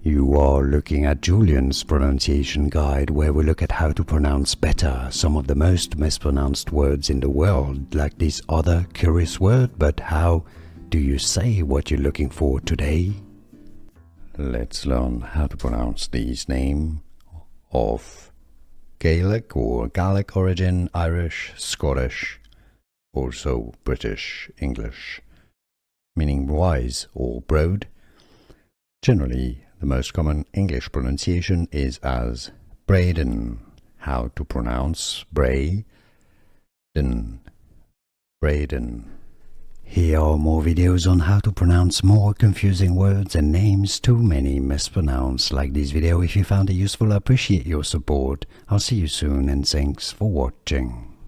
You are looking at Julian's pronunciation guide, where we look at how to pronounce better some of the most mispronounced words in the world, like this other curious word. But how do you say what you're looking for today? Let's learn how to pronounce these names of Gaelic or Gallic origin, Irish, Scottish, also British English, meaning wise or broad. Generally, the most common English pronunciation is as Brayden. How to pronounce Brayden. Brayden. Here are more videos on how to pronounce more confusing words and names too many mispronounced. Like this video if you found it useful. I appreciate your support. I'll see you soon and thanks for watching.